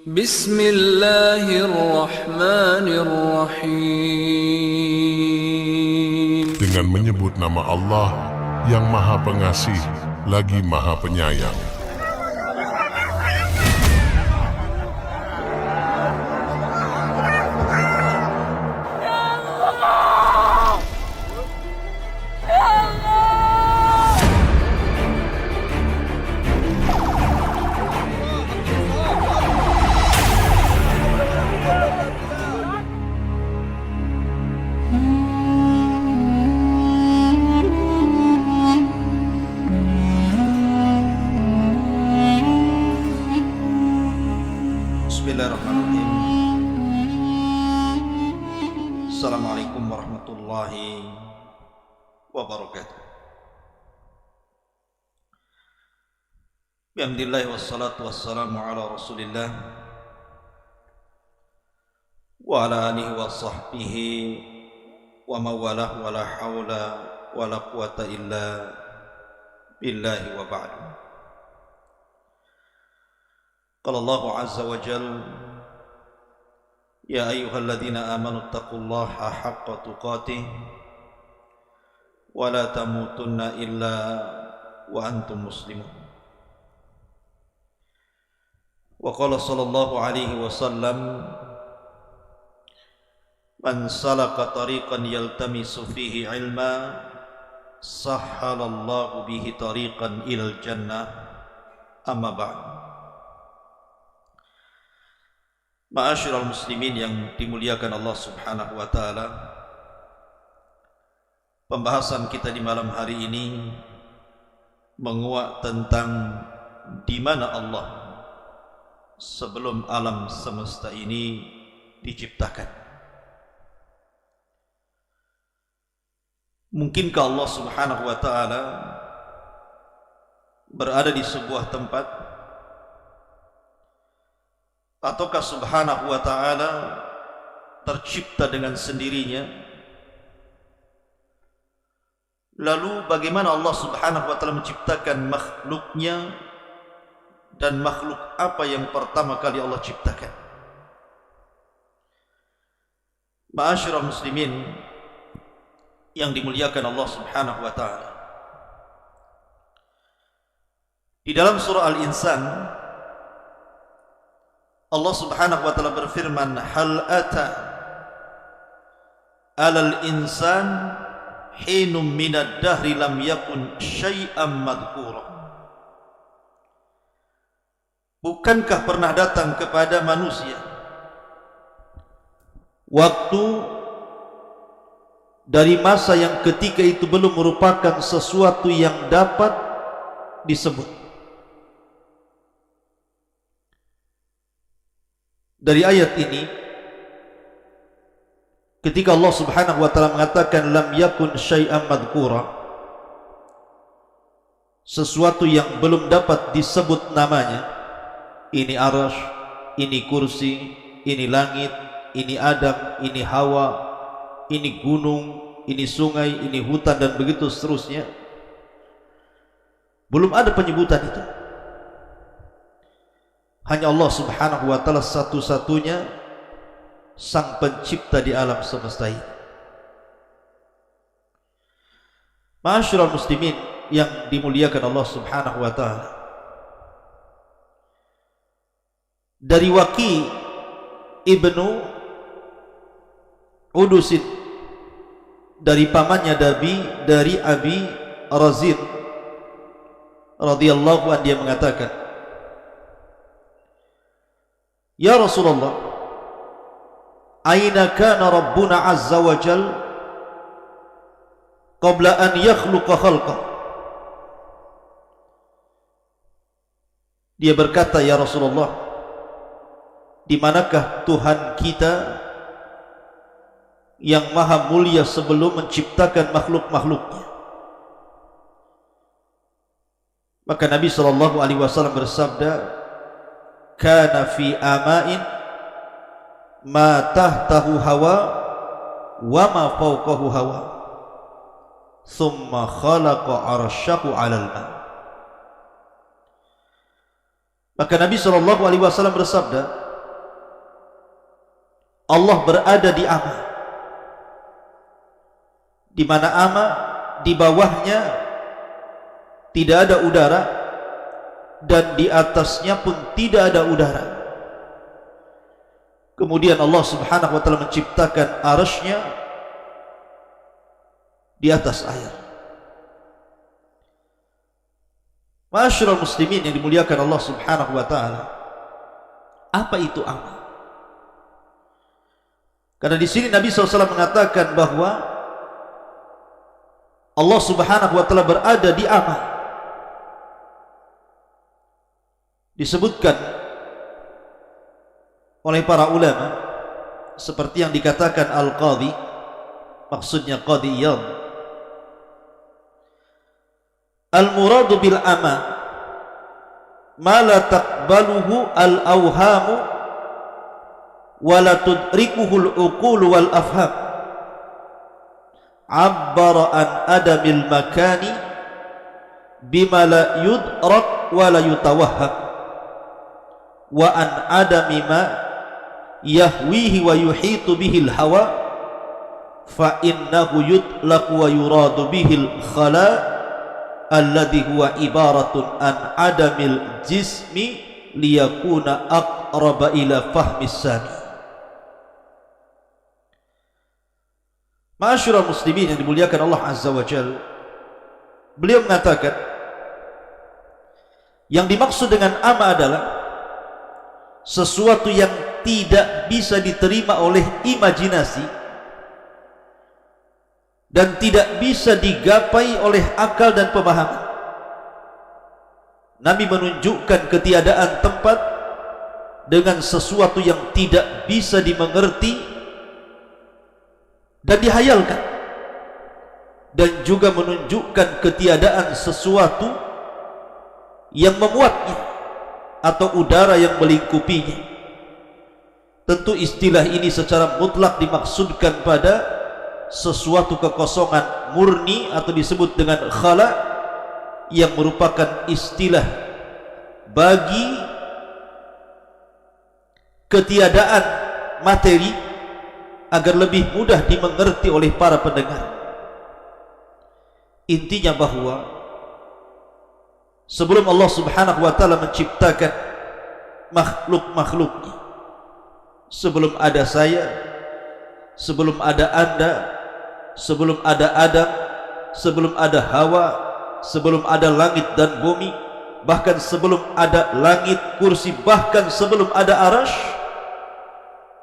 Bismillahirrahmanirrahim. Dengan menyebut nama Allah yang Maha Pengasih lagi Maha Penyayang. Bismillahirrahmanirrahim. Assalamualaikum warahmatullahi wabarakatuh. Bihamdillah wassalatu wassalamu ala rasulillah wa ala alihi wa sahbihi wa mawalah wa la hawla wa la quwata illa billahi wa ba'du. Qala Allahu azza wa jalla ya ayyuhalladzina amanu taqullaha haqqa tuqatih wa la tamutunna illa wa antum muslimun. Wa qala sallallahu alaihi wasallam man salaka tariqan yaltamisu fihi ilma sahhalallahu bihi tariqan ilal jannah. Amma ba'd. Ma'asyiral muslimin yang dimuliakan Allah Subhanahu wa taala. Pembahasan kita di malam hari ini menguak tentang di mana Allah sebelum alam semesta ini diciptakan. Mungkinkah Allah Subhanahu wa taala berada di sebuah tempat, ataukah Subhanahu wa ta'ala tercipta dengan sendirinya? Lalu bagaimana Allah Subhanahu wa ta'ala menciptakan makhluknya, dan makhluk apa yang pertama kali Allah ciptakan? Ma'asyiral muslimin yang dimuliakan Allah Subhanahu wa ta'ala, di dalam surah Al-Insan Allah Subhanahu wa ta'ala berfirman, hal ata alal insan hinum minad dahri lam yakun syai'am madhkura. Bukankah pernah datang kepada manusia waktu dari masa yang ketika itu belum merupakan sesuatu yang dapat disebut? Dari ayat ini, ketika Allah Subhanahu wa ta'ala mengatakan lam yakun syai'an madhkura, sesuatu yang belum dapat disebut namanya, ini arasy, ini kursi, ini langit, ini Adam, ini Hawa, ini gunung, ini sungai, ini hutan, dan begitu seterusnya. Belum ada penyebutan itu. Hanya Allah Subhanahu wa ta'ala satu-satunya sang pencipta di alam semesta ini. Ma'asyiral muslimin yang dimuliakan Allah Subhanahu wa ta'ala, dari Waqi ibnu Udusin, dari pamannya dari Abi Razin radhiyallahu anhu, dia mengatakan, ya Rasulullah, aina kana Rabbuna azza wa jal qabla an yakhluqa khalqah? Dia berkata, ya Rasulullah, di manakah Tuhan kita yang maha mulia sebelum menciptakan makhluk-makhluknya? Maka Nabi SAW bersabda, kana fi ama'in ma tahtahu hawa wa ma fawqahu hawa thumma khalaqa arsyahu 'alal ma. Maka Nabi SAW bersabda, Allah berada di ama, di mana ama di bawahnya tidak ada udara dan di atasnya pun tidak ada udara. Kemudian Allah Subhanahu wa taala menciptakan arasy-Nya di atas air. Ma'asyiral muslimin yang dimuliakan Allah Subhanahu wa taala, apa itu ama? Karena di sini Nabi SAW mengatakan bahwa Allah Subhanahu wa taala berada di ama. Disebutkan oleh para ulama seperti yang dikatakan Al-Qadhi, maksudnya Qadhi Iyad, al-muradu bil ama ma la taqbaluhu al-awhamu wa la tudrikuhu al-uqul wal afham, abbara an adamil makani bima la yudrak wa la yutawahham wa an adami ma yahwihi wa yuhitu bihil hawa fa innahu yutlaqu wa yuradu bihil khala alladhi huwa ibaratun an adamil jismi liyakuna aqraba ila fahmis sami. Ma'asyiral muslimin yang dimuliakan Allah Azza wa Jalla, beliau mengatakan yang dimaksud dengan ama adalah sesuatu yang tidak bisa diterima oleh imajinasi dan tidak bisa digapai oleh akal dan pemahaman. Nabi menunjukkan ketiadaan tempat dengan sesuatu yang tidak bisa dimengerti dan dihayalkan, dan juga menunjukkan ketiadaan sesuatu yang memuatnya atau udara yang melingkupinya. Tentu istilah ini secara mutlak dimaksudkan pada sesuatu kekosongan murni atau disebut dengan khala, yang merupakan istilah bagi ketiadaan materi agar lebih mudah dimengerti oleh para pendengar. Intinya bahwa sebelum Allah Subhanahu wa taala menciptakan makhluk-makhluknya, sebelum ada saya, sebelum ada Anda, sebelum ada Adam, sebelum ada Hawa, sebelum ada langit dan bumi, bahkan sebelum ada langit, kursi, bahkan sebelum ada arasy,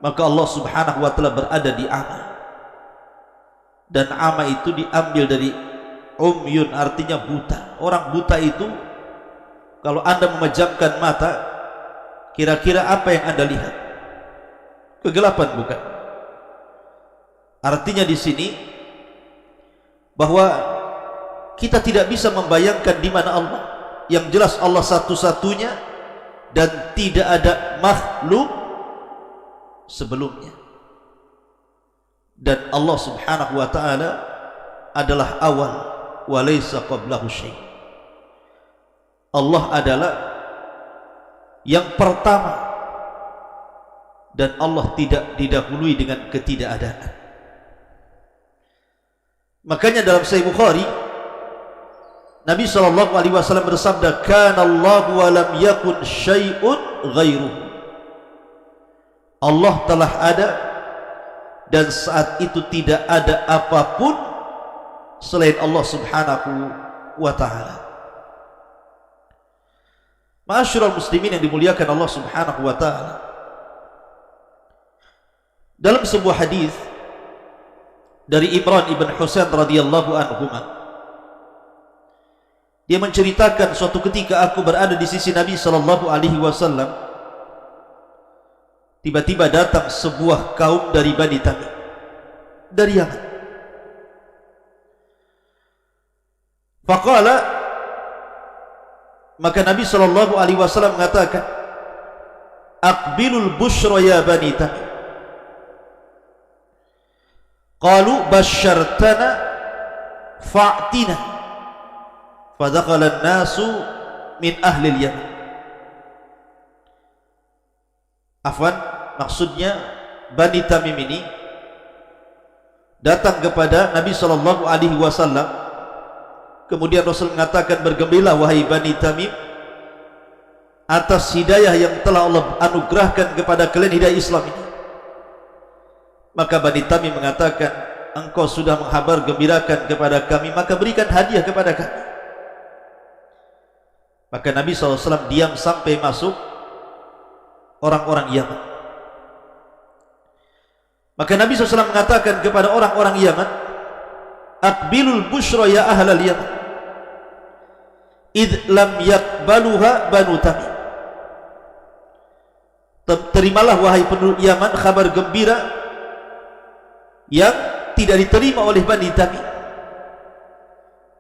maka Allah Subhanahu wa taala berada di ama. Dan ama itu diambil dari umyun, artinya buta. Orang buta itu, kalau Anda memejamkan mata, kira-kira apa yang Anda lihat? Kegelapan, bukan? Artinya di sini bahwa kita tidak bisa membayangkan di mana Allah. Yang jelas Allah satu-satunya dan tidak ada makhluk sebelumnya. Dan Allah Subhanahu wa taala adalah awal wa laysa qablahu syai'. Allah adalah yang pertama dan Allah tidak didahului dengan ketidakadaan. Makanya dalam Sahih Bukhari Nabi SAW bersabda, kana Allahu wa lam yakun syai'un ghairuhu. Allah telah ada dan saat itu tidak ada apapun selain Allah Subhanahu wa ta'ala. Ma'asyiral muslimin yang dimuliakan Allah Subhanahu wa ta'ala, dalam sebuah hadis dari Imran ibn Husain radhiyallahu anhu, dia menceritakan suatu ketika aku berada di sisi Nabi sallallahu alaihi wasallam, tiba-tiba datang sebuah kaum dari Bani Tamim, dari Yaman. Faqala, maka Nabi sallallahu alaihi wasallam mengatakan, aqbilul busyra ya Bani Tamim. Qalu basyartana fa'tina. Fadakhala an-nasu min ahli al-Yaman. Afwan, maksudnya Bani Tamim ini datang kepada Nabi SAW. Kemudian Rasul mengatakan, bergembiralah wahai Bani Tamim atas hidayah yang telah Allah anugerahkan kepada kalian, hidayah Islam ini. Maka Bani Tamim mengatakan, engkau sudah menghabar gembirakan kepada kami, maka berikan hadiah kepada kami. Maka Nabi SAW diam sampai masuk orang-orang Yaman. Maka Nabi SAW mengatakan kepada orang-orang Yaman, Aqbilul bushra ya ahlal Yaman, idh lam yakbaluha Banu Tamim. Terimalah wahai penduduk Yaman kabar gembira yang tidak diterima oleh Bani Tamim.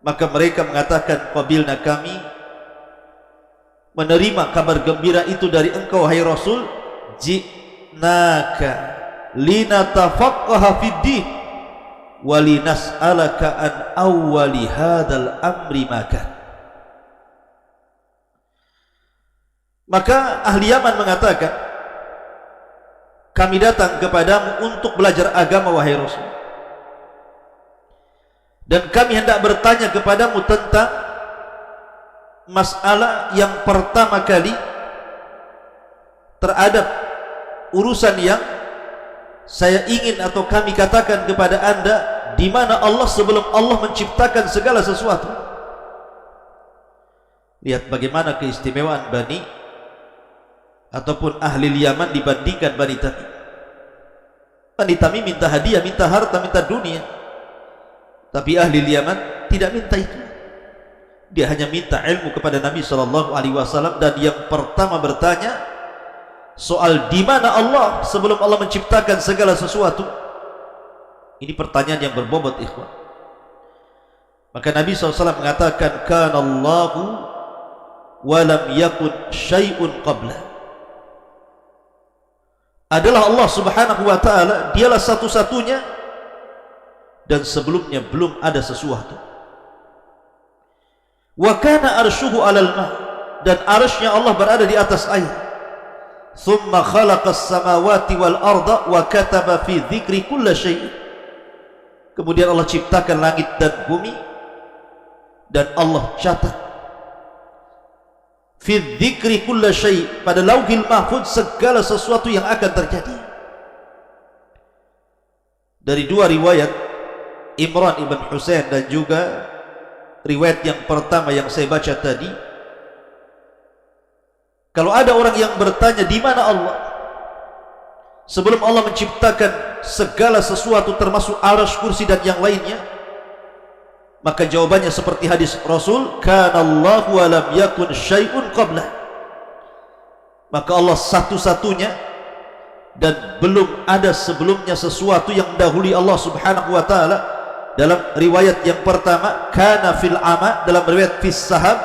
Maka mereka mengatakan, qabilna, kami menerima kabar gembira itu dari engkau wahai Rasul. Ji'naka linatafaqqaha fid din wa linas'alaka an awwali hadzal amri maka. Maka ahli Yaman mengatakan, kami datang kepadamu untuk belajar agama wahai Rasul, dan kami hendak bertanya kepadamu tentang masalah yang pertama kali terhadap urusan yang saya ingin atau kami katakan kepada anda, di mana Allah sebelum Allah menciptakan segala sesuatu. Lihat bagaimana keistimewaan Bani ataupun ahli Yaman dibandingkan Bani Tamim. Bani Tamim minta hadiah, minta harta, minta dunia, tapi ahli Yaman tidak minta itu. Dia hanya minta ilmu kepada Nabi SAW, dan yang pertama bertanya soal di mana Allah sebelum Allah menciptakan segala sesuatu. Ini pertanyaan yang berbobot, ikhwan. Maka Nabi SAW mengatakan, kana Allahu wa lam yakun syai'un qabla. Adalah Allah Subhanahu wa ta'ala, dialah satu-satunya, dan sebelumnya belum ada sesuatu. Wa kana arsyuhu 'alal ma', dan arsynya Allah berada di atas air. Thumma khalaqas samawati wal arda wa kataba fi dzikri kulli syai'. Kemudian Allah ciptakan langit dan bumi, dan Allah catat fi dzikri kulli syai', pada lauhil mahfuz segala sesuatu yang akan terjadi. Dari dua riwayat, Imran ibn Husain dan juga riwayat yang pertama yang saya baca tadi, kalau ada orang yang bertanya di mana Allah sebelum Allah menciptakan segala sesuatu termasuk arsy, kursi dan yang lainnya, maka jawabannya seperti hadis Rasul, kana Allahu wa lam yakun syai'un qabla. Maka Allah satu-satunya dan belum ada sebelumnya sesuatu yang mendahului Allah Subhanahu wa ta'ala. Dalam riwayat yang pertama, kana fil ama, dalam riwayat fis sahab,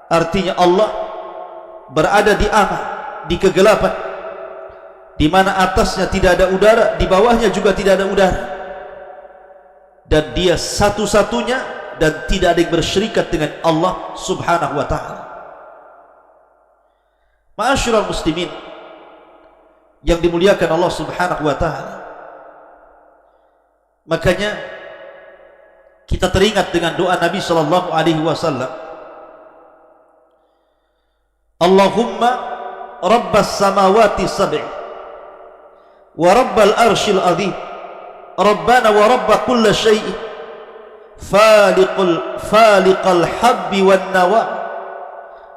artinya Allah berada di ama, di kegelapan, di mana atasnya tidak ada udara, di bawahnya juga tidak ada udara, dan dia satu-satunya dan tidak ada yang bersyirikat dengan Allah Subhanahu wa ta'ala. Ma'asyiral muslimin yang dimuliakan Allah Subhanahu wa ta'ala, makanya kita teringat dengan doa Nabi sallallahu alaihi wasallam, Allahumma rabbas samawati sab'i wa rabbal arshil azim, rabbana wa rabba kulli syai'in, faliqal habbi wan nawa,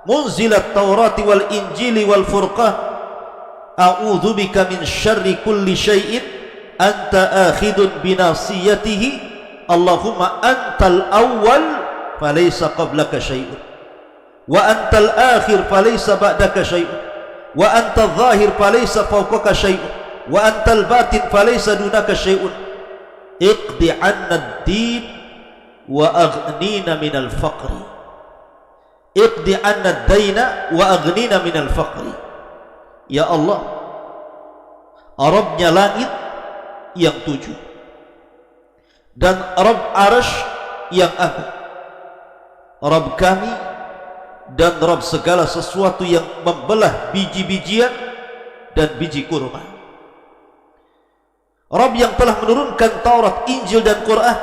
munzilat taurati wal injili wal furqan, a'udzu bika min syarri kulli syai'in anta akhidun binasiyatihi, Allahumma antal awwal falaysa qablaka syai'un, wa antal akhir falaysa ba'daka syai'un, wa antal zahir falaysa fawqaka syai'un, wa antal batin falaysa dunaka syai'un, iqdi 'anna ad-din wa aghnina minal faqri, iqdi 'anna ad-daina wa aghnina minal faqri. Ya Allah, Rabbnya langit yang 7 dan Rabb arsy yang agung, Rabb kami dan Rabb segala sesuatu yang membelah biji-bijian dan biji kurma. Rabb yang telah menurunkan Taurat, Injil dan Quran,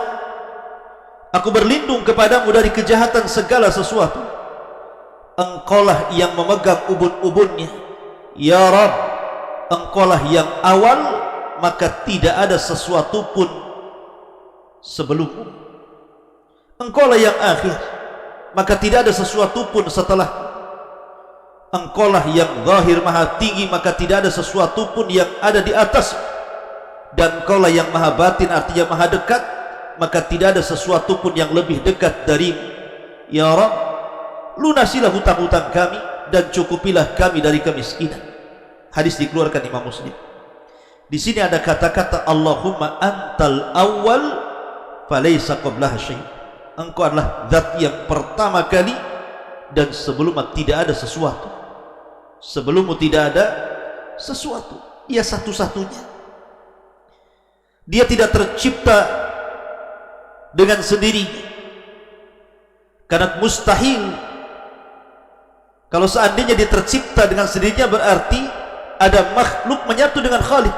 aku berlindung kepadamu dari kejahatan segala sesuatu. Engkaulah yang memegang ubun-ubunnya. Ya Rabb, engkaulah yang awal, maka tidak ada sesuatu pun sebelummu. Engkaulah yang akhir, maka tidak ada sesuatu pun setelah. Engkaulah yang zahir maha tinggi, maka tidak ada sesuatu pun yang ada di atas. Dan engkaulah yang maha batin, artinya maha dekat, maka tidak ada sesuatu pun yang lebih dekat darimu. Ya Rabb, lunasilah hutang-hutang kami dan cukupilah kami dari kemiskinan. Hadis dikeluarkan Imam Muslim. Di sini ada kata-kata Allahumma antal awwal falaysa qablaha syai'. Engkau adalah zat yang pertama kali dan sebelumnya tidak ada sesuatu. Sebelummu tidak ada sesuatu. Ia satu-satunya. Dia tidak tercipta dengan sendirinya. Karena mustahil. Kalau seandainya dia tercipta dengan sendirinya, berarti ada makhluk menyatu dengan Khalik.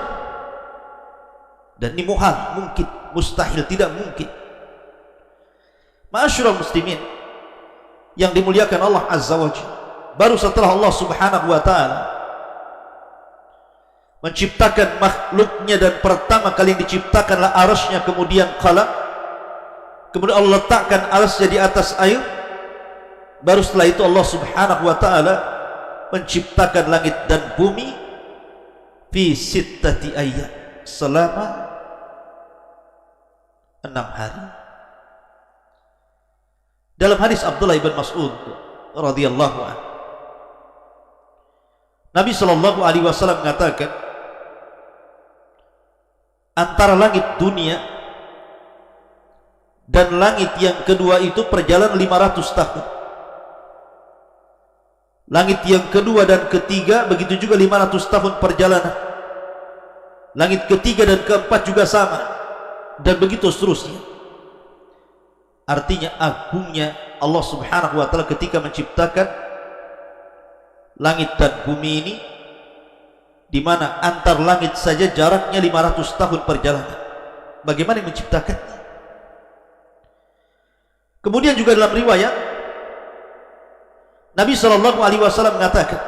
Dan ini muhal, mungkin, mustahil, tidak mungkin. Ma'asyiral muslimin yang dimuliakan Allah Azza wa Jalla, baru setelah Allah Subhanahu wa ta'ala menciptakan makhluknya, dan pertama kali yang diciptakanlah arasnya, kemudian qalam, kemudian Allah letakkan arasnya di atas air. Baru setelah itu Allah Subhanahu wa ta'ala menciptakan langit dan bumi fi sittati ayyam, selama 6 hari. Dalam hadis Abdullah ibn Mas'ud radhiyallahu anhu, Nabi sallallahu alaihi wasallam mengatakan, antara langit dunia dan langit yang kedua itu perjalanan 500 tahun. Langit yang kedua dan ketiga begitu juga 500 tahun perjalanan. Langit ketiga dan keempat juga sama, dan begitu seterusnya. Artinya agungnya Allah Subhanahu wa ta'ala ketika menciptakan langit dan bumi ini, di mana antar langit saja jaraknya 500 tahun perjalanan. Bagaimana menciptakannya? Kemudian juga dalam riwayat Nabi sallallahu alaihi wasallam mengatakan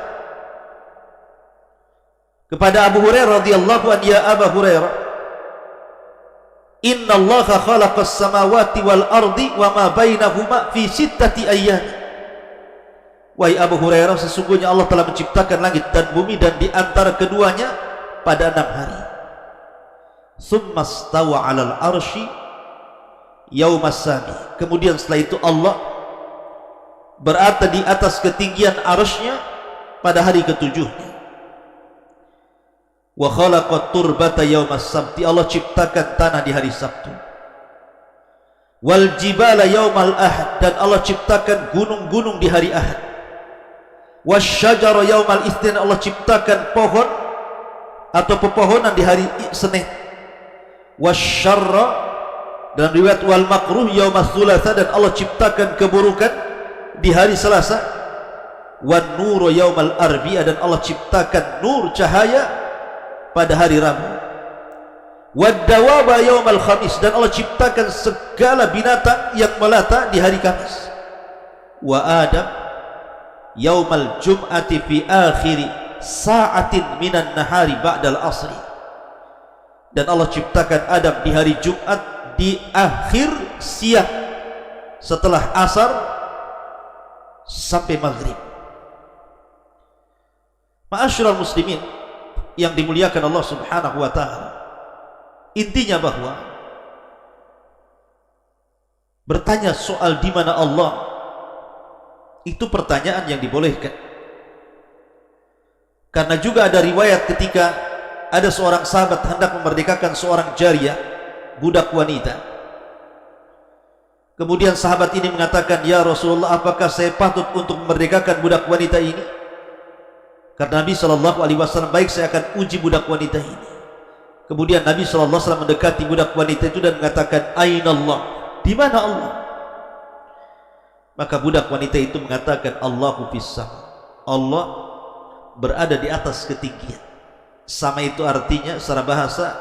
kepada Abu Hurairah radhiyallahu anhu, ya Abu Hurairah, inna Allaha khalaqas samawati wal ardi wa ma bainahuma fi sittati ayyam. Wahai Abu Hurairah, sesungguhnya Allah telah menciptakan langit dan bumi dan di antara keduanya pada 6 hari. Tsumma stawa 'alal arsy yaumas sabi. Kemudian setelah itu Allah berada di atas ketinggian arsy-Nya pada hari ketujuhnya. Wa khalaqat turbata yaumas sabti. Allah ciptakan tanah di hari Sabtu. Wal jibala yaumal ahad. Dan Allah ciptakan gunung-gunung di hari Ahad. Wasyajara yaumal itsnin. Allah ciptakan pohon atau pepohonan di hari Senin. Wasyarra, dan riwayat wal makruh yaumas tsulatsa. Dan Allah ciptakan keburukan di hari Selasa. Wan nuru yaumal arbi'a. Dan Allah ciptakan nur, cahaya, pada hari Rabu. Wad dawaba yaumal khamis. Dan Allah ciptakan segala binatang yang melata di hari Kamis. Wa Adam yaumal jum'ati fi akhiri sa'atin minan nahari ba'dal asri. Dan Allah ciptakan Adam di hari Jumat di akhir siang setelah asar sampai maghrib. Ma'asyiral muslimin yang dimuliakan Allah Subhanahu wa ta'ala, intinya bahwa bertanya soal di mana Allah itu pertanyaan yang dibolehkan. Karena juga ada riwayat ketika ada seorang sahabat hendak memerdekakan seorang jariyah, budak wanita. Kemudian sahabat ini mengatakan, ya Rasulullah, apakah saya patut untuk memerdekakan budak wanita ini? Karena Nabi SAW, baik, saya akan uji budak wanita ini. Kemudian Nabi SAW mendekati budak wanita itu dan mengatakan, Aina Allah? Di mana Allah? Maka budak wanita itu mengatakan, Allahu fis sama. Allah berada di atas ketinggian. Sama itu artinya secara bahasa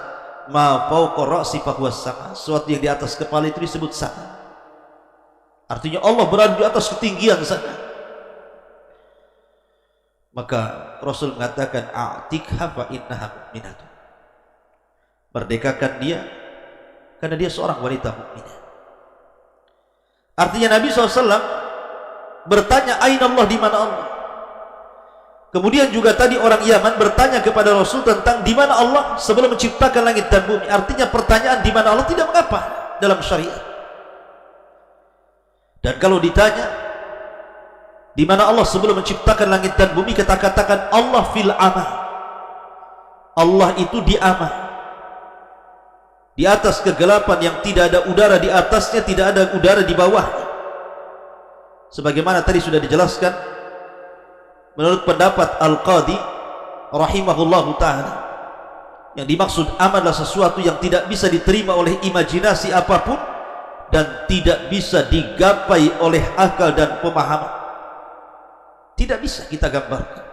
ma fawqa ra'si fahuwa sama. Sesuatu yang di atas kepala itu disebut sama. Artinya Allah berada di atas ketinggian sana. Maka Rasul mengatakan a'tikha fa innaha mu'minatun. Merdekakan dia karena dia seorang wanita mukminah. Artinya Nabi SAW bertanya aina Allah, di mana Allah. Kemudian juga tadi orang Yaman bertanya kepada Rasul tentang di mana Allah sebelum menciptakan langit dan bumi. Artinya pertanyaan di mana Allah tidak mengapa dalam syariat. Dan kalau ditanya di mana Allah sebelum menciptakan langit dan bumi, kita katakan Allah fil amah. Allah itu di amah, di atas kegelapan yang tidak ada udara di atasnya, tidak ada udara di bawahnya. Sebagaimana tadi sudah dijelaskan menurut pendapat Al-Qadi rahimahullahu ta'ala, yang dimaksud aman adalah sesuatu yang tidak bisa diterima oleh imajinasi apapun dan tidak bisa digapai oleh akal dan pemahaman. Tidak bisa kita gambarkan.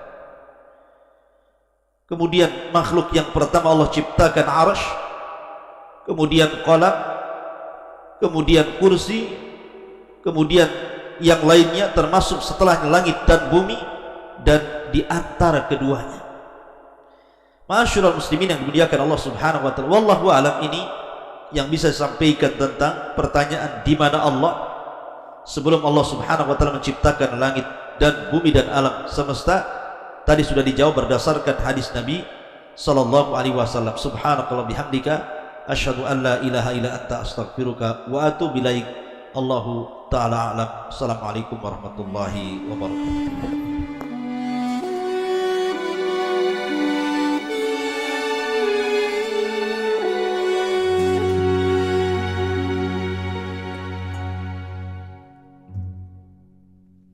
Kemudian makhluk yang pertama Allah ciptakan arsy, kemudian qalam, kemudian kursi, kemudian yang lainnya termasuk setelahnya langit dan bumi, dan di antara keduanya. Ma'asyiral muslimin yang dimuliakan Allah Subhanahu wa taala, wallahu alam, ini yang bisa disampaikan tentang pertanyaan di mana Allah sebelum Allah Subhanahu wa taala menciptakan langit dan bumi dan alam semesta. Tadi sudah dijawab berdasarkan hadis Nabi sallallahu alaihi wasallam. Subhanakallah bihamdika asyhadu an la ilaha illa anta astaghfiruka wa atubu ilaik. Allahu ta'ala a'lam. Assalamualaikum warahmatullahi wabarakatuh.